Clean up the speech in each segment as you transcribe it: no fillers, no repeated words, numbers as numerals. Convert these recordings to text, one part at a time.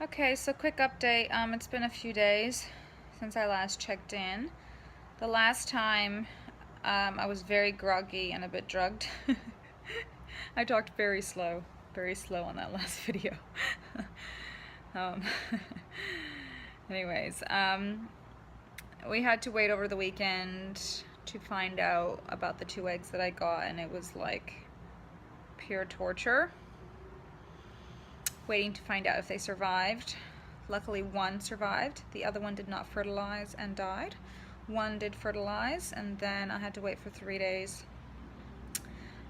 Okay, so quick update. It's been a few days since I last checked in. The last time, I was very groggy and a bit drugged. I talked very slow on that last video. um, anyways, we had to wait over the weekend to find out about the 2 eggs that I got, and it was like pure torture. Waiting to find out if they survived. Luckily, 1 survived. The other one did not fertilize and died. 1 did fertilize, and then I had to wait for 3 days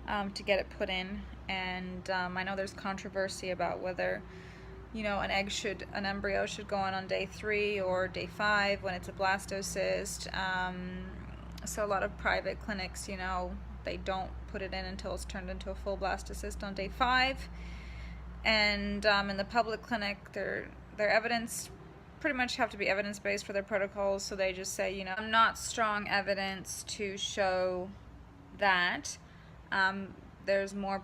to get it put in. And I know there's controversy about whether, an embryo should go on day 3 or day 5 when it's a blastocyst. So a lot of private clinics, they don't put it in until it's turned into a full blastocyst on day 5. And in the public clinic, their evidence pretty much have to be evidence-based for their protocols, so they just say, not strong evidence to show that there's more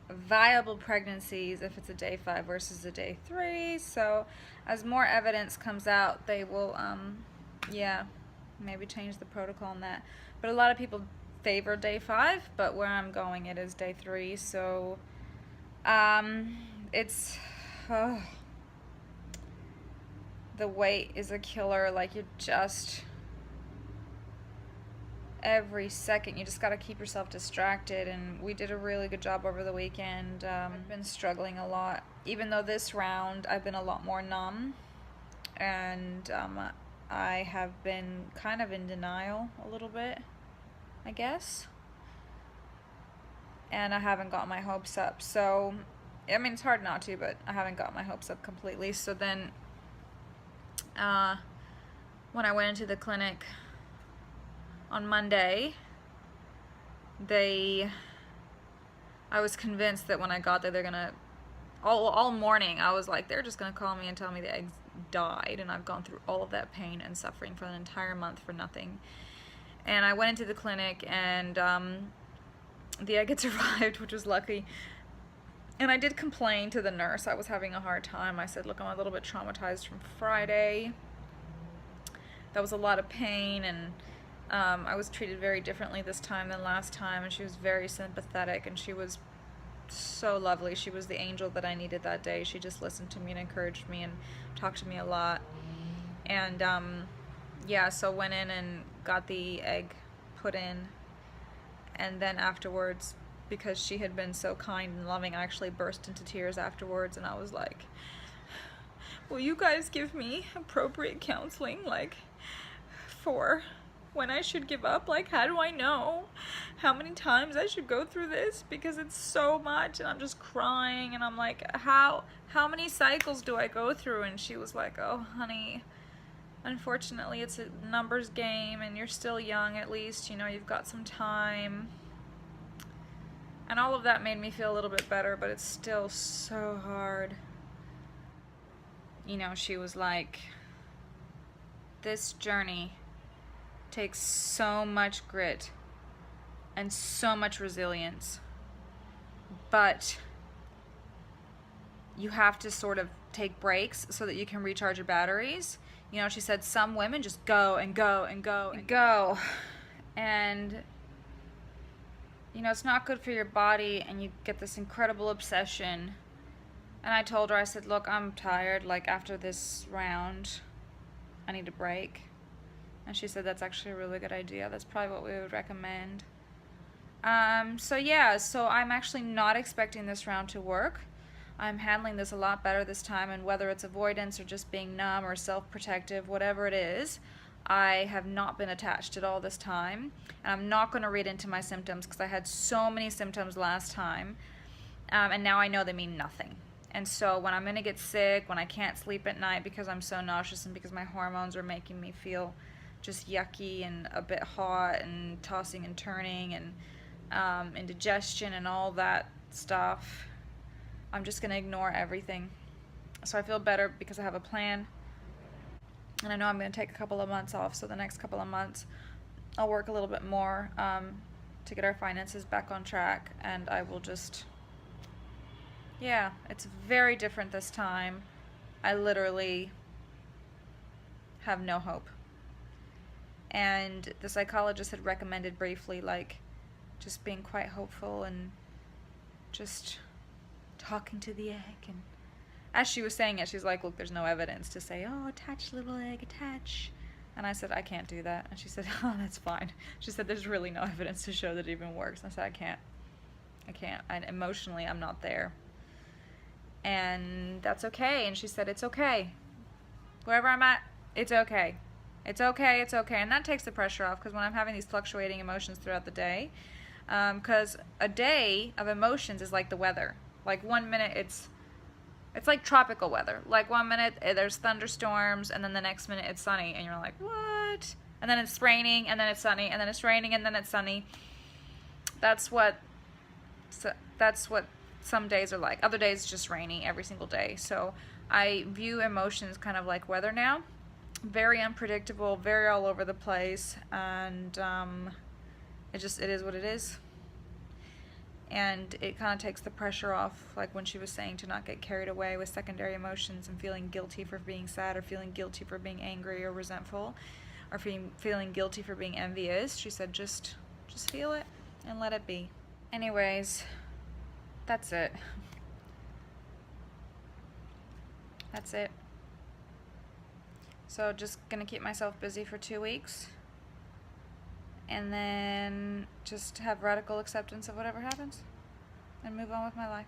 viable pregnancies if it's a day 5 versus a day 3. So as more evidence comes out, they will maybe change the protocol on that. But a lot of people favor day 5, but where I'm going, it is day 3. So it's the wait is a killer. Like, you're just every second you just got to keep yourself distracted, and we did a really good job over the weekend. I've been struggling a lot, even though this round I've been a lot more numb, and I have been kind of in denial a little bit, I guess, and I haven't got my hopes up. So I mean, it's hard not to, but I haven't got my hopes up completely. So then when I went into the clinic on Monday, I was convinced that when I got there, they're gonna, all morning I was like, they're just gonna call me and tell me the eggs died, and I've gone through all of that pain and suffering for an entire month for nothing. And I went into the clinic, and the egg had survived, which was lucky. And I did complain to the nurse. I was having a hard time. I said, look, I'm a little bit traumatized from Friday. That was a lot of pain, and I was treated very differently this time than last time, and she was very sympathetic, and she was so lovely. She was the angel that I needed that day. She just listened to me and encouraged me and talked to me a lot. And so went in and got the egg put in, and then afterwards, because she had been so kind and loving, I actually burst into tears afterwards, and I was like, will you guys give me appropriate counseling, like, for when I should give up? Like, how do I know how many times I should go through this? Because it's so much, and I'm just crying, and I'm like, how many cycles do I go through? And she was like, oh, honey, unfortunately, it's a numbers game, and you're still young, at least, you've got some time. And all of that made me feel a little bit better, but it's still so hard. She was like, this journey takes so much grit and so much resilience, but you have to sort of take breaks so that you can recharge your batteries. She said some women just go and go and go and go, and it's not good for your body, and you get this incredible obsession. And I told her, I said, look, I'm tired. Like, after this round, I need a break. And she said, that's actually a really good idea. That's probably what we would recommend. So I'm actually not expecting this round to work. I'm handling this a lot better this time, and whether it's avoidance or just being numb or self-protective, whatever it is, I have not been attached at all this time, and I'm not going to read into my symptoms because I had so many symptoms last time, and now I know they mean nothing. And so when I'm going to get sick, when I can't sleep at night because I'm so nauseous and because my hormones are making me feel just yucky and a bit hot and tossing and turning and indigestion and all that stuff, I'm just going to ignore everything. So I feel better because I have a plan. And I know I'm going to take a couple of months off, so the next couple of months I'll work a little bit more to get our finances back on track, and I will just, it's very different this time. I literally have no hope. And the psychologist had recommended briefly, like, just being quite hopeful and just talking to the egg. And as she was saying it, she's like, look, there's no evidence to say, oh, attach, little egg, attach. And I said, I can't do that. And she said, oh, that's fine. She said, there's really no evidence to show that it even works. And I said, I can't. And emotionally, I'm not there. And that's okay. And she said, it's okay. Wherever I'm at, it's okay. It's okay, it's okay. And that takes the pressure off, because when I'm having these fluctuating emotions throughout the day, because a day of emotions is like the weather. Like 1 minute it's like tropical weather. Like 1 minute there's thunderstorms, and then the next minute it's sunny, and you're like, what? And then it's raining, and then it's sunny, and then it's raining, and then it's sunny. That's what some days are like. Other days it's just rainy every single day. So I view emotions kind of like weather now. Very unpredictable, very all over the place, and it is what it is. And it kind of takes the pressure off, like when she was saying, to not get carried away with secondary emotions and feeling guilty for being sad, or feeling guilty for being angry or resentful, or feeling guilty for being envious. She said just feel it and let it be. Anyways, that's it. That's it. So just gonna keep myself busy for 2 weeks, and then just have radical acceptance of whatever happens and move on with my life.